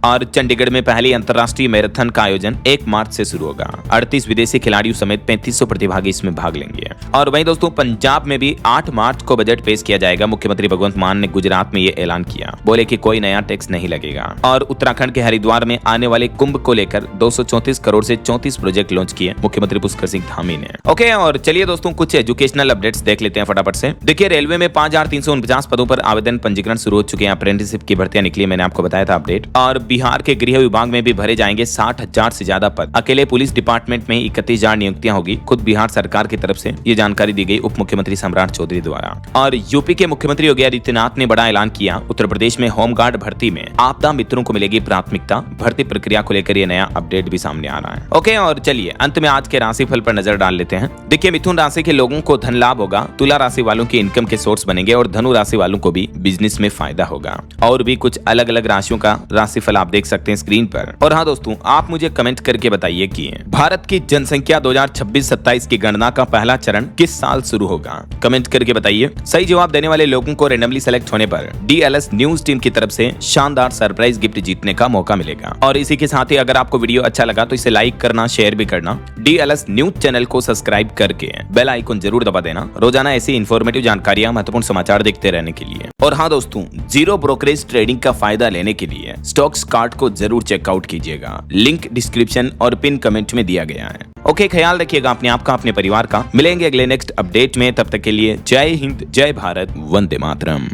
और चंडीगढ़ में पहली अंतर्राष्ट्रीय मैराथन का आयोजन 1 मार्च से शुरू होगा। 38 विदेशी खिलाड़ियों समेत 3500 प्रतिभागी इसमें भाग लेंगे। और वहीं दोस्तों पंजाब में भी 8 मार्च को बजट पेश किया जाएगा। मुख्यमंत्री भगवंत मान ने गुजरात में ये ऐलान किया, बोले कि कोई नया टैक्स नहीं लगेगा। और उत्तराखंड के हरिद्वार में आने वाले कुंभ को लेकर 234 करोड़ से 34 प्रोजेक्ट लॉन्च किए मुख्यमंत्री पुष्कर सिंह धामी ने। ओके, और चलिए दोस्तों कुछ एजुकेशनल अपडेट्स देख लेते हैं फटाफट से। देखिए रेलवे में 5349 पदों पर आवेदन पंजीकरण शुरू हो चुके हैं। अप्रेंटिसशिप की भर्तियां निकली, मैंने आपको बताया था अपडेट। और बिहार के गृह विभाग में भी भरे जाएंगे 60,000 से ज्यादा पद। अकेले पुलिस डिपार्टमेंट में 31,000 नियुक्तियां होगी। खुद बिहार सरकार की तरफ से ये जानकारी दी गई उप मुख्यमंत्री सम्राट चौधरी द्वारा। और यूपी के मुख्यमंत्री योगी आदित्यनाथ ने बड़ा ऐलान किया। उत्तर प्रदेश में होमगार्ड भर्ती में आपदा मित्रों को मिलेगी प्राथमिकता। भर्ती प्रक्रिया को लेकर ये नया अपडेट भी सामने आ रहा है। ओके, और चलिए अंत में आज के राशिफल पर नजर डाल लेते हैं। देखिए मिथुन राशि के लोगों को धन लाभ होगा, तुला राशि वालों की इनकम के सोर्स बनेंगे, और धनु राशि वालों को भी बिजनेस में फायदा होगा। और भी कुछ अलग अलग राशियों का राशिफल आप देख सकते हैं स्क्रीन पर। और हाँ दोस्तों, आप मुझे कमेंट करके बताइए कि भारत की जनसंख्या 2026-27 की गणना का पहला चरण किस साल शुरू होगा। कमेंट करके बताइए। सही जवाब देने वाले लोगों को रैंडमली सेलेक्ट होने पर DLS न्यूज टीम की तरफ से शानदार सरप्राइज गिफ्ट जीतने का मौका मिलेगा। और इसी के साथ ही अगर आपको वीडियो अच्छा लगा तो इसे लाइक करना, शेयर भी करना। DLS न्यूज चैनल को सब्सक्राइब करके बेल आइकन जरूर दबा देना, रोजाना ऐसी इंफॉर्मेटिव जानकारियां, महत्वपूर्ण समाचार देखते रहने के लिए। और हाँ दोस्तों, जीरो ब्रोकरेज ट्रेडिंग का फायदा लेने के लिए स्टॉक्स कार्ड को जरूर चेकआउट कीजिएगा। लिंक डिस्क्रिप्शन और पिन कमेंट में दिया गया है। ओके, ख्याल रखिएगा अपने आप का, अपने परिवार का। मिलेंगे अगले नेक्स्ट अपडेट में, तब तक के लिए जय हिंद, जय भारत, वंदे मातरम।